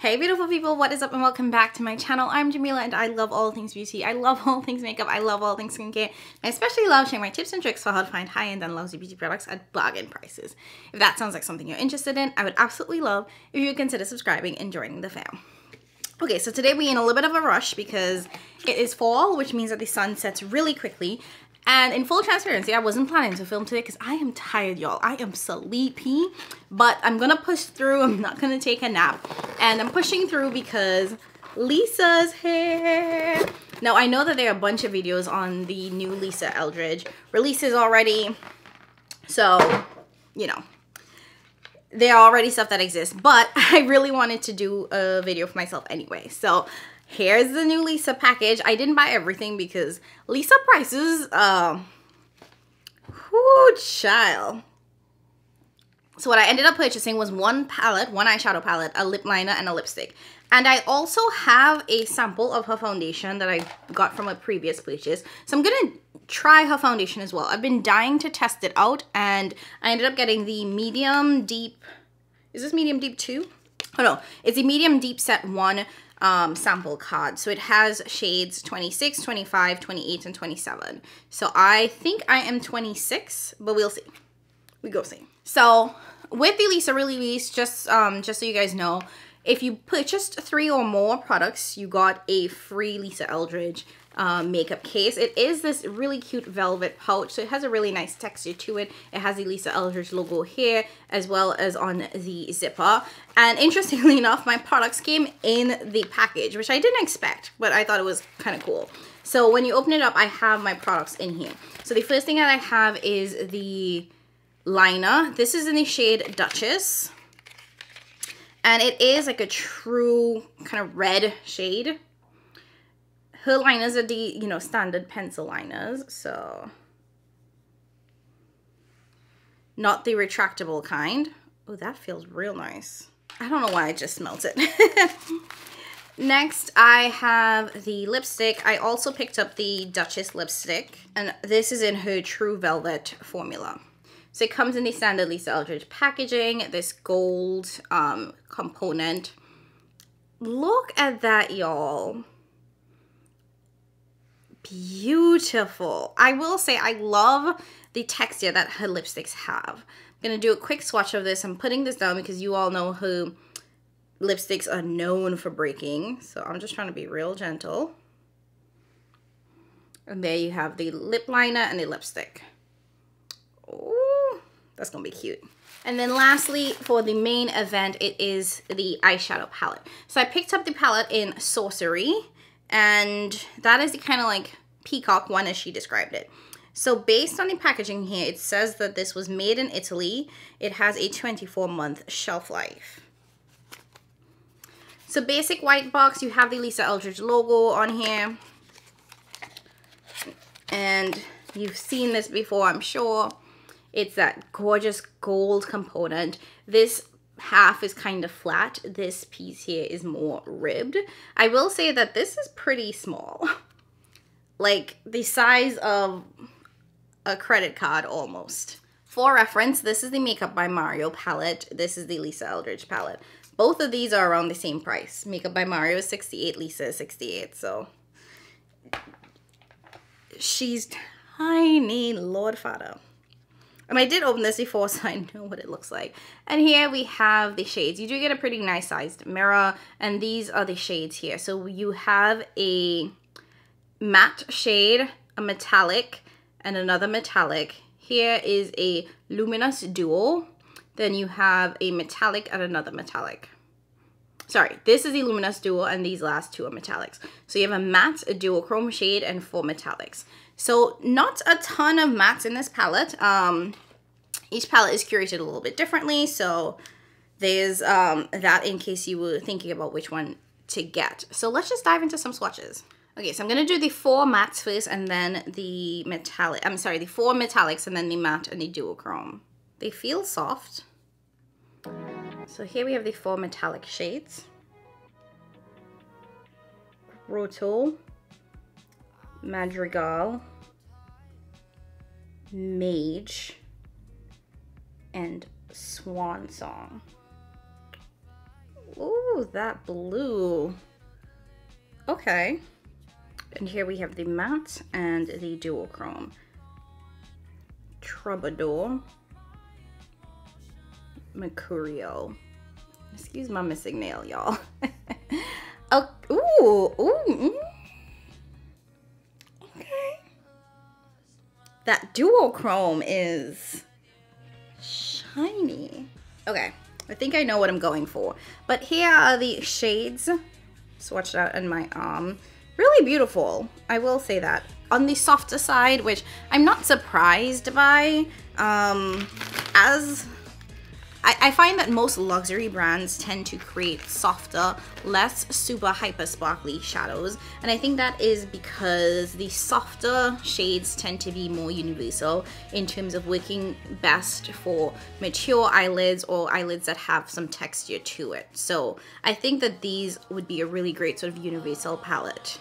Hey beautiful people, what is up and welcome back to my channel. I'm Jamila and I love all things beauty. I love all things makeup. I love all things skincare. I especially love sharing my tips and tricks for how to find high-end and lousy beauty products at bargain prices. If that sounds like something you're interested in, I would absolutely love if you would consider subscribing and joining the fam. Okay, so today we're in a little bit of a rush because it is fall, which means that the sun sets really quickly. And in full transparency, I wasn't planning to film today because I am tired, y'all. I am sleepy, but I'm gonna push through. I'm not gonna take a nap. And I'm pushing through because Lisa's here. Now, I know that there are a bunch of videos on the new Lisa Eldridge releases already. So, you know, there are already stuff that exists, but I really wanted to do a video for myself anyway. So here's the new Lisa package. I didn't buy everything because Lisa prices, whoo, child. So what I ended up purchasing was one palette, one eyeshadow palette, a lip liner, and a lipstick. And I also have a sample of her foundation that I got from a previous purchase. So I'm gonna try her foundation as well. I've been dying to test it out, and I ended up getting the medium deep, is this medium deep 2? Oh no, it's a medium deep set 1 sample card. So it has shades 26, 25, 28, and 27. So I think I am 26, but we'll see. We go see. So with the Lisa release, just so you guys know, if you purchased 3 or more products, you got a free Lisa Eldridge makeup case. It is this really cute velvet pouch, so it has a really nice texture to it. It has the Lisa Eldridge logo here as well as on the zipper. And interestingly enough, my products came in the package, which I didn't expect, but I thought it was kind of cool. So when you open it up, I have my products in here. So the first thing that I have is the liner. This is in the shade Duchess. And it is like a true kind of red shade. Her liners are the, you know, standard pencil liners, so not the retractable kind. Oh, that feels real nice. I don't know why I just smelt it. Next, I have the lipstick. I also picked up the Duchess lipstick, and this is in her True Velvet formula. So it comes in the standard Lisa Eldridge packaging, this gold component. Look at that, y'all. Beautiful. I will say I love the texture that her lipsticks have. I'm going to do a quick swatch of this. I'm putting this down because you all know her lipsticks are known for breaking. So I'm just trying to be real gentle. And there you have the lip liner and the lipstick. Ooh, that's going to be cute. And then lastly, for the main event, it is the eyeshadow palette. So I picked up the palette in Sorcery. And that is the kind of like peacock one as she described it. So based on the packaging here, it says that this was made in Italy. It has a 24-month shelf life. So basic white box, you have the Lisa Eldridge logo on here. And you've seen this before, I'm sure. It's that gorgeous gold component. This half is kind of flat. This piece here is more ribbed. I will say that this is pretty small. Like the size of a credit card almost. For reference, this is the Makeup by Mario palette. This is the Lisa Eldridge palette. Both of these are around the same price. Makeup by Mario is $68, Lisa is $68. So she's tiny, Lord Father. And I did open this before, so I know what it looks like. And here we have the shades. You do get a pretty nice sized mirror, and these are the shades here. So you have a matte shade, a metallic, and another metallic. Here is a luminous duo. Then you have a metallic and another metallic. Sorry, this is the luminous duo, and these last two are metallics. So you have a matte, a duochrome shade, and 4 metallics. So not a ton of mattes in this palette. Each palette is curated a little bit differently, so there's that in case you were thinking about which one to get. So let's just dive into some swatches. Okay, so I'm gonna do the 4 mattes first, and then the metallic. I'm sorry, the 4 metallics, and then the matte and the duochrome. They feel soft. So here we have the 4 metallic shades. Grotto, Madrigal, Mage, and Swan Song. Ooh, that blue. Okay. And here we have the matte and the duochrome. Troubadour. Mercurial. Excuse my missing nail, y'all. Oh, ooh. Okay. That duochrome is shiny. Okay, I think I know what I'm going for. But here are the shades swatched out on my arm. Really beautiful, I will say that. On the softer side, which I'm not surprised by, as I find that most luxury brands tend to create softer, less super hyper sparkly shadows. And I think that is because the softer shades tend to be more universal in terms of working best for mature eyelids or eyelids that have some texture to it. So I think that these would be a really great sort of universal palette.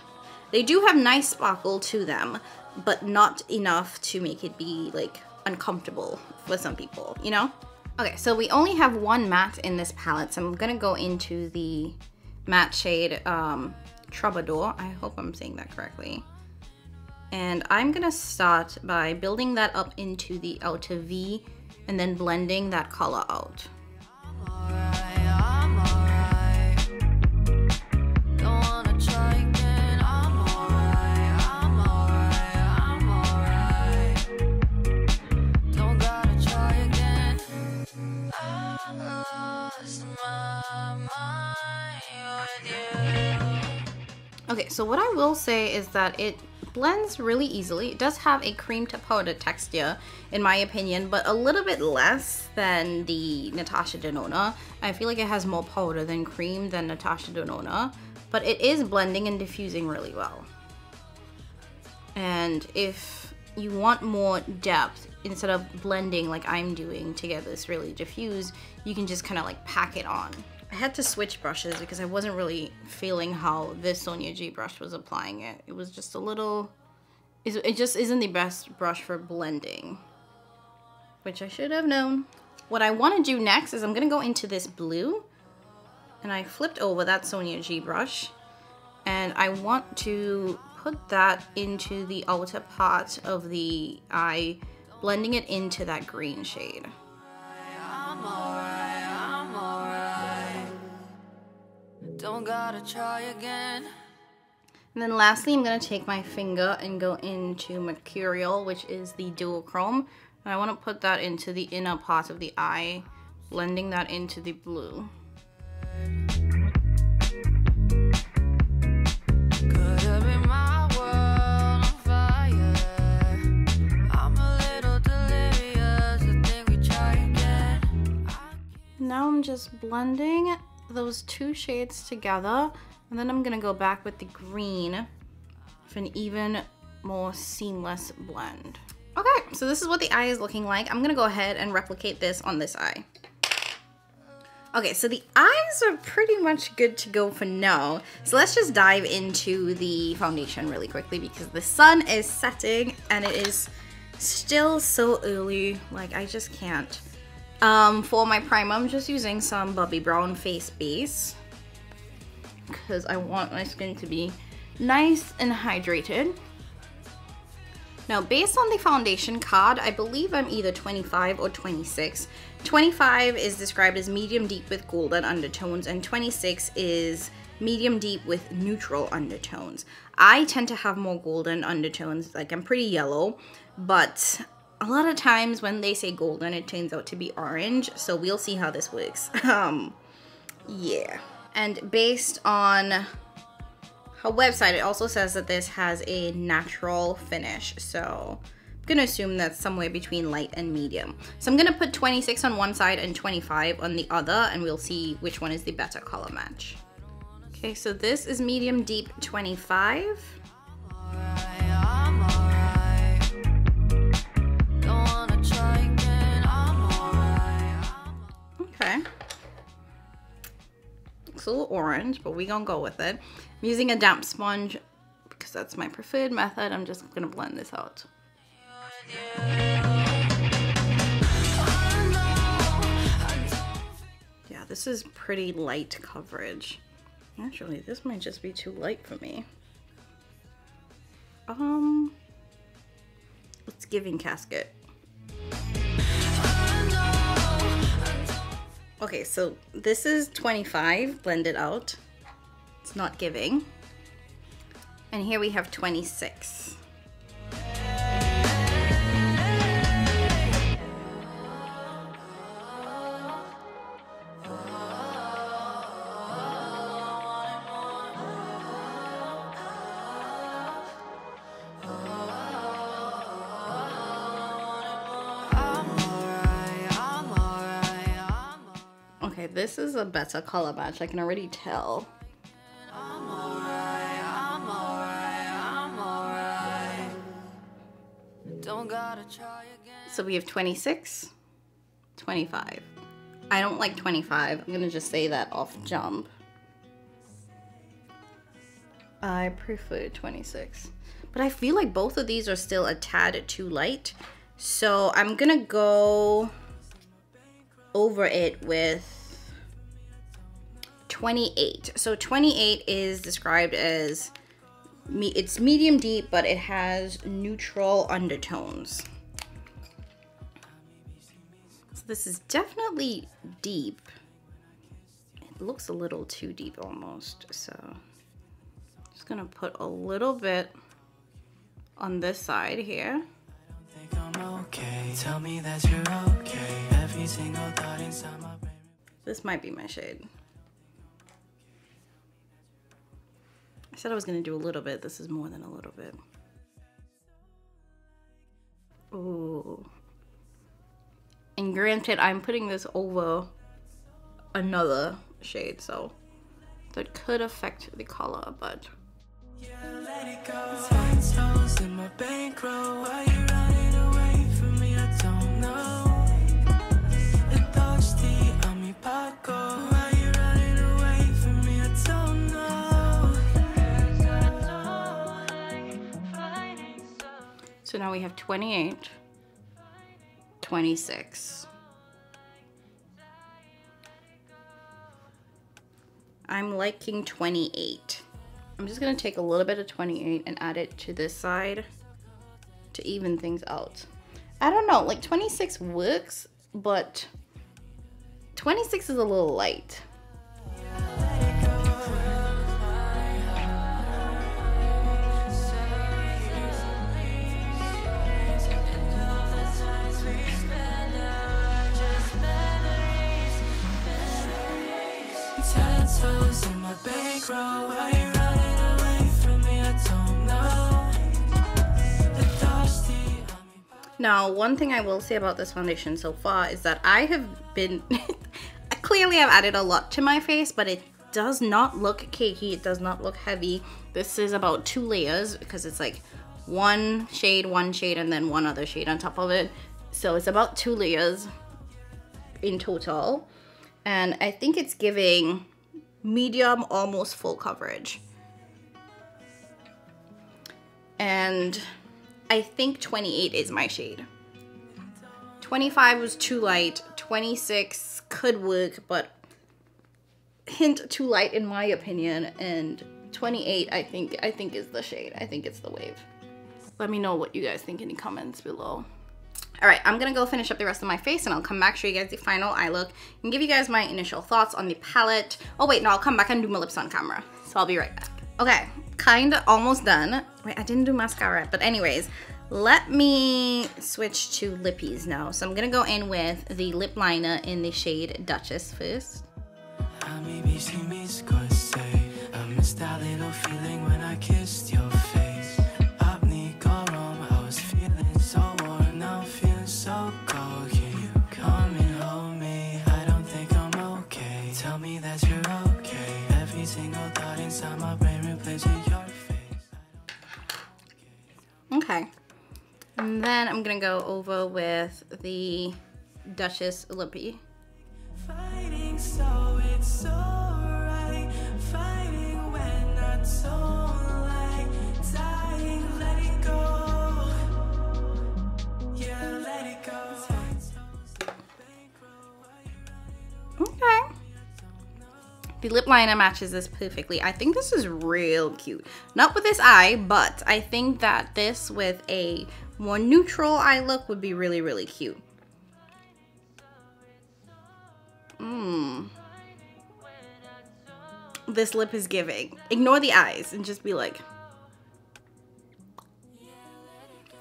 They do have nice sparkle to them, but not enough to make it be like uncomfortable for some people, you know? Okay, so we only have one matte in this palette, so I'm gonna go into the matte shade Troubadour. I hope I'm saying that correctly. And I'm gonna start by building that up into the outer V and then blending that color out. Okay, so what I will say is that it blends really easily. It does have a cream to powder texture, in my opinion, but a little bit less than the Natasha Denona. I feel like it has more powder than cream than Natasha Denona, but it is blending and diffusing really well. And if you want more depth, instead of blending like I'm doing to get this really diffused, you can just kind of like pack it on. I had to switch brushes because I wasn't really feeling how this Sonia G brush was applying it. It was just a little, it just isn't the best brush for blending, which I should have known. What I want to do next is I'm going to go into this blue, and I flipped over that Sonia G brush, and I want to put that into the outer part of the eye, blending it into that green shade. Don't gotta try again. And then lastly, I'm gonna take my finger and go into Mercurial, which is the duochrome. And I want to put that into the inner part of the eye, blending that into the blue. Now I'm just blending those two shades together, and then I'm gonna go back with the green for an even more seamless blend. Okay, so this is what the eye is looking like. I'm gonna go ahead and replicate this on this eye. Okay, so the eyes are pretty much good to go for now. So let's just dive into the foundation really quickly because the sun is setting and it is still so early, like I just can't. For my primer, I'm just using some Bobbi Brown Face Base because I want my skin to be nice and hydrated. Now, based on the foundation card, I believe I'm either 25 or 26. 25 is described as medium deep with golden undertones, and 26 is medium deep with neutral undertones. I tend to have more golden undertones, like I'm pretty yellow, but a lot of times when they say golden, it turns out to be orange, so we'll see how this works. Yeah. And based on her website, it also says that this has a natural finish, so I'm gonna assume that's somewhere between light and medium. So I'm gonna put 26 on one side and 25 on the other, and we'll see which one is the better color match. Okay, so this is medium deep 25. Okay. Looks a little orange, but we're gonna go with it. I'm using a damp sponge because that's my preferred method. I'm just gonna blend this out. Yeah, this is pretty light coverage. Actually, this might just be too light for me. It's giving casket. Okay, so this is 25 blended out. It's not giving. And here we have 26. Okay, this is a better color match. I can already tell. So we have 26, 25. I don't like 25. I'm gonna just say that off jump. I prefer 26. But I feel like both of these are still a tad too light. So I'm gonna go over it with 28. So 28 is described as, it's medium deep, but it has neutral undertones. So this is definitely deep. It looks a little too deep almost. So just gonna put a little bit on this side here. Tell me that you're okay. Every single thought inside my brain. This might be my shade. I said I was gonna do a little bit. This is more than a little bit. Ooh. And granted, I'm putting this over another shade, so that could affect the color, but. Yeah, let it go. In my bankroll. Why you running away from me? I don't know. Why you running away from me? I don't know. So now we have 28, 26. I'm liking 28. I'm just gonna take a little bit of 28 and add it to this side to even things out. I don't know, like 26 works, but 26 is a little light. Now, one thing I will say about this foundation so far is that I have been clearly I've added a lot to my face, but it does not look cakey. It does not look heavy. This is about 2 layers because it's like one shade, and then one other shade on top of it. So it's about 2 layers in total. And I think it's giving medium, almost full coverage. And I think 28 is my shade. 25 was too light. 26 could work, but hint too light in my opinion. And 28 I think is the shade. I think it's the wave. Let me know what you guys think in the comments below. All right, I'm gonna go finish up the rest of my face and I'll come back, show you guys the final eye look and give you guys my initial thoughts on the palette. Oh wait, no, I'll come back and do my lips on camera. So I'll be right back. Okay, kinda almost done. Wait, I didn't do mascara, but anyways, let me switch to lippies now. So I'm gonna go in with the lip liner in the shade Duchess first. I missed that little feeling when I kissed your face. I was feeling so warm, now I'm feeling so cold. Can you come and hold me? I don't think I'm okay. Tell me that you're okay. Every single thought inside my brain replacing your face. Okay. And then I'm gonna go over with the Duchess lippy. Fighting so it's alright. Fighting when I don't like. Dying, let it go. Yeah, let it go. Okay. The lip liner matches this perfectly. I think this is real cute. Not with this eye, but I think that this with a more neutral eye look would be really, really cute. This lip is giving. Ignore the eyes and just be like...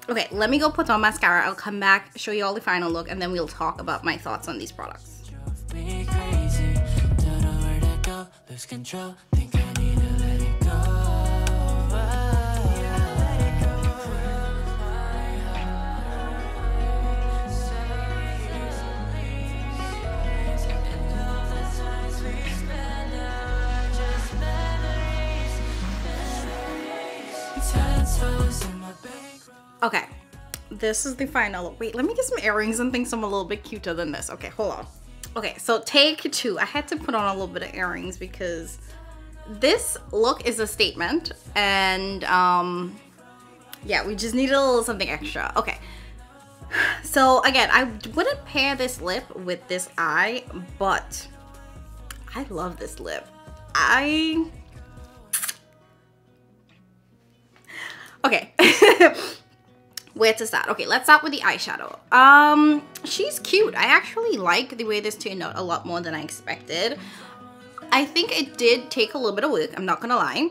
Okay, let me go put on mascara. I'll come back, show you all the final look, and then we'll talk about my thoughts on these products. Okay, this is the final look. Wait, let me get some earrings and think some a little bit cuter than this. Okay, hold on. Okay, so take two. I had to put on a little bit of earrings because this look is a statement, and yeah, we just need a little something extra. Okay, so again, I wouldn't pair this lip with this eye, but I love this lip. Okay. Where to start? Okay, let's start with the eyeshadow. She's cute. I actually like the way this turned out a lot more than I expected. I think it did take a little bit of work, I'm not gonna lie.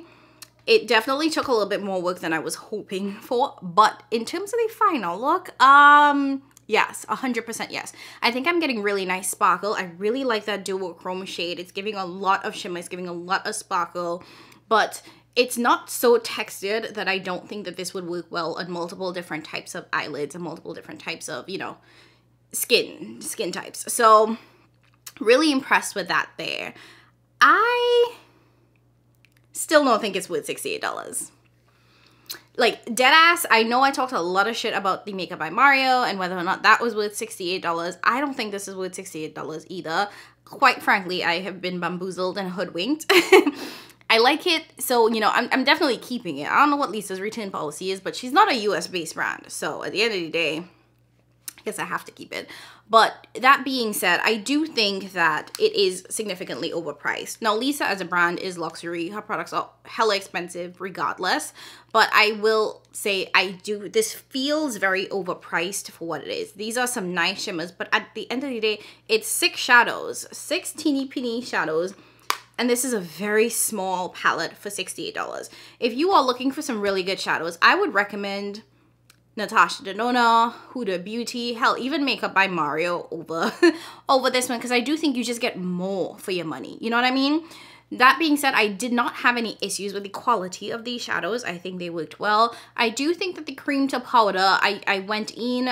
It definitely took a little bit more work than I was hoping for, but in terms of the final look, yes, 100% yes. I think I'm getting really nice sparkle. I really like that duochrome shade. It's giving a lot of shimmer, it's giving a lot of sparkle, but it's not so textured that I don't think that this would work well on multiple different types of eyelids and multiple different types of, you know, skin types. So really impressed with that there. I still don't think it's worth $68. Like, deadass, I know I talked a lot of shit about the Makeup by Mario and whether or not that was worth $68. I don't think this is worth $68 either. Quite frankly, I have been bamboozled and hoodwinked. I like it, so, you know, I'm definitely keeping it. I don't know what Lisa's return policy is, but she's not a US-based brand. So, at the end of the day, I guess I have to keep it. But that being said, I do think that it is significantly overpriced. Now, Lisa as a brand is luxury. Her products are hella expensive regardless. But I will say this feels very overpriced for what it is. These are some nice shimmers, but at the end of the day, it's 6 shadows. 6 teeny-peeny shadows. And this is a very small palette for $68. If you are looking for some really good shadows, I would recommend Natasha Denona, Huda Beauty, hell, even Makeup by Mario over this one, because I do think you just get more for your money. You know what I mean? That being said, I did not have any issues with the quality of these shadows. I think they worked well. I do think that the cream to powder, I went in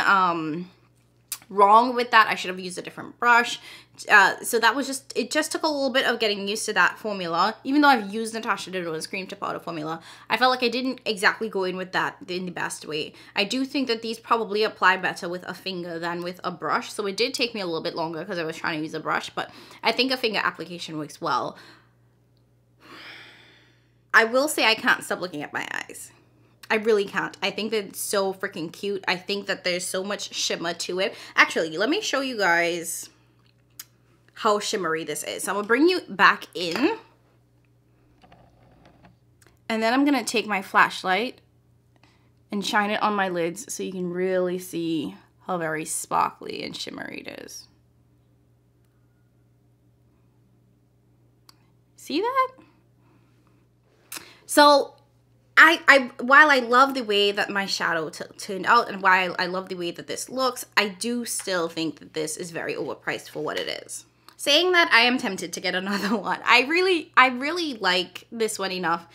wrong with that. I should have used a different brush. So that was just, it just took a little bit of getting used to that formula. Even though I've used Natasha Denona's cream to powder formula, I felt like I didn't exactly go in with that in the best way. I do think that these probably apply better with a finger than with a brush. So it did take me a little bit longer because I was trying to use a brush, but I think a finger application works well. I will say I can't stop looking at my eyes. I really can't. I think that it's so freaking cute. I think that there's so much shimmer to it. Actually, let me show you guys how shimmery this is. So I'm gonna bring you back in. And then I'm gonna take my flashlight and shine it on my lids so you can really see how very sparkly and shimmery it is. See that? So while I love the way that my shadow turned out and while I love the way that this looks, I do still think that this is very overpriced for what it is. Saying that, I am tempted to get another one. I really like this one enough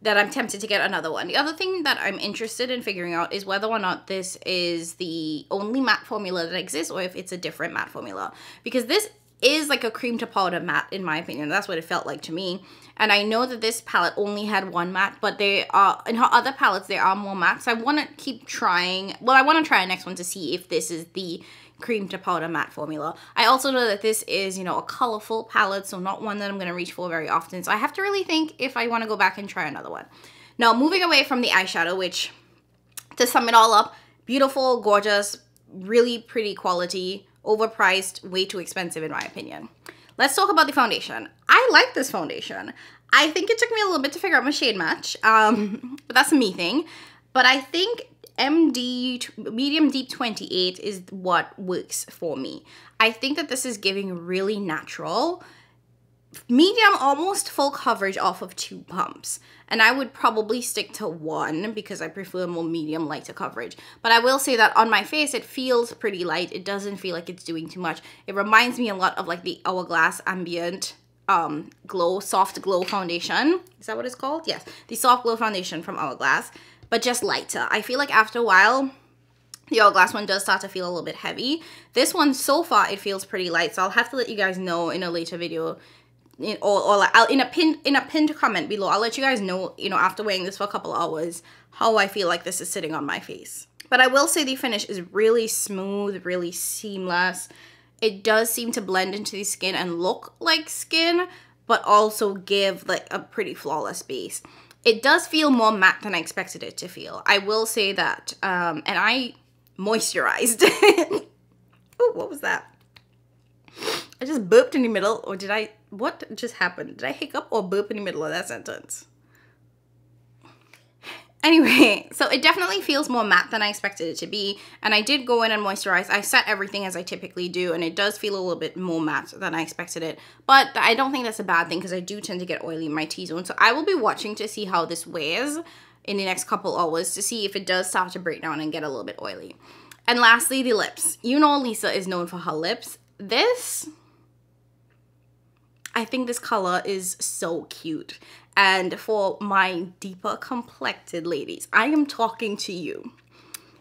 that I'm tempted to get another one. The other thing that I'm interested in figuring out is whether or not this is the only matte formula that exists or if it's a different matte formula. Because this is like a cream to powder matte in my opinion. That's what it felt like to me. And I know that this palette only had one matte, but they are, in her other palettes, there are more mattes. So I want to keep trying. Well, I want to try a next one to see if this is the cream to powder matte formula. I also know that this is, you know, a colorful palette, so not one that I'm going to reach for very often. So I have to really think if I want to go back and try another one. Now, moving away from the eyeshadow, which, to sum it all up, beautiful, gorgeous, really pretty quality, overpriced, way too expensive in my opinion. let's talk about the foundation. I like this foundation. I think it took me a little bit to figure out my shade match, but that's a me thing. But I think Medium Deep 28 is what works for me. I think that this is giving really natural, medium, almost full coverage off of 2 pumps. And I would probably stick to 1 because I prefer more medium, lighter coverage. But I will say that on my face, it feels pretty light. It doesn't feel like it's doing too much. It reminds me a lot of like the Hourglass Ambient Glow, Soft Glow Foundation. Is that what it's called? Yes, the Soft Glow Foundation from Hourglass, but just lighter. I feel like after a while, the Hourglass one does start to feel a little bit heavy. This one, so far, it feels pretty light. So I'll have to let you guys know in a later video, or in a pinned comment below. I'll let you guys know, you know, after wearing this for a couple hours, how I feel like this is sitting on my face. But I will say the finish is really smooth, really seamless. It does seem to blend into the skin and look like skin, but also give like a pretty flawless base. It does feel more matte than I expected it to feel. I will say that. And I moisturized. Oh, what was that? I just burped in the middle, or did I? What just happened? Did I hiccup or burp in the middle of that sentence? Anyway, so it definitely feels more matte than I expected it to be. And I did go in and moisturize. I set everything as I typically do, and it does feel a little bit more matte than I expected it. But I don't think that's a bad thing because I do tend to get oily in my T-zone. So I will be watching to see how this wears in the next couple hours to see if it does start to break down and get a little bit oily. And lastly, the lips. You know Lisa is known for her lips. I think this color is so cute. And for my deeper complected ladies, I am talking to you.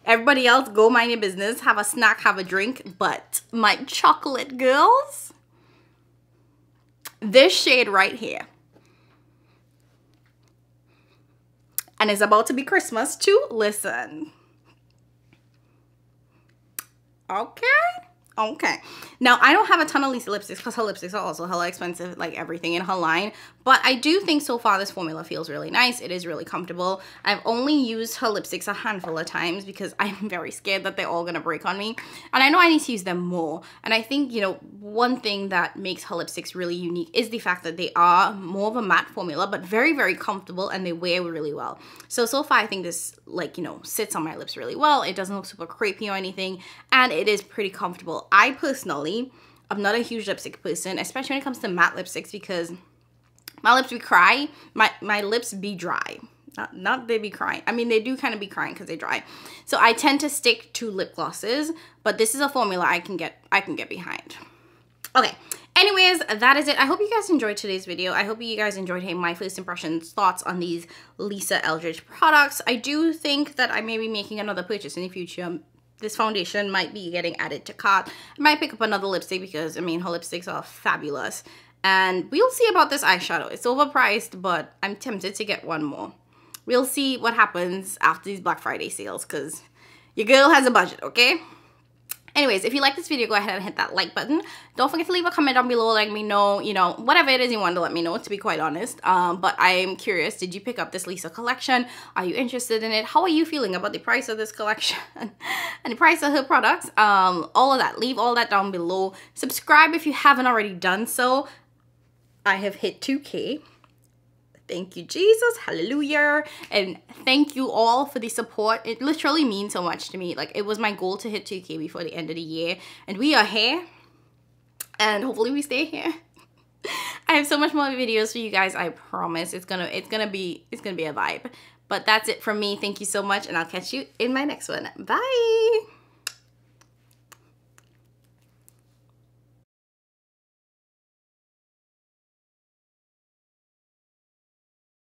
Everybody else, go mind your business, have a snack, have a drink. But my chocolate girls, this shade right here. And it's about to be Christmas too. Listen. Okay. Now, I don't have a ton of Lisa lipsticks because her lipsticks are also hella expensive, like everything in her line. But I do think so far this formula feels really nice. It is really comfortable. I've only used her lipsticks a handful of times because I'm very scared that they're all going to break on me. And I know I need to use them more. And I think, you know, one thing that makes her lipsticks really unique is the fact that they are more of a matte formula, but very, very comfortable, and they wear really well. So far, I think this, like, you know, sits on my lips really well. It doesn't look super crepey or anything, and it is pretty comfortable. I personally, I'm not a huge lipstick person, especially when it comes to matte lipsticks, because my lips be cry. My lips be dry. Not they be crying. I mean, they do kind of be crying because they dry. So I tend to stick to lip glosses, but this is a formula I can get behind. Okay. Anyways, that is it. I hope you guys enjoyed today's video. I hope you guys enjoyed hearing my first impressions, thoughts on these Lisa Eldridge products. I do think that I may be making another purchase in the future. This foundation might be getting added to cart. I might pick up another lipstick because, I mean, her lipsticks are fabulous. And we'll see about this eyeshadow. It's overpriced, but I'm tempted to get one more. We'll see what happens after these Black Friday sales because your girl has a budget, okay? Anyways, if you like this video, go ahead and hit that like button. Don't forget to leave a comment down below letting me know, you know, whatever it is you want to let me know, to be quite honest. But I'm curious, did you pick up this Lisa collection? Are you interested in it? How are you feeling about the price of this collection and the price of her products? All of that. Leave all that down below. Subscribe if you haven't already done so. I have hit 2K. Thank you, Jesus. Hallelujah. And thank you all for the support. It literally means so much to me. Like, it was my goal to hit 2K before the end of the year. And we are here. And hopefully we stay here. I have so much more videos for you guys. I promise. It's gonna be a vibe. But that's it from me. Thank you so much. And I'll catch you in my next one. Bye.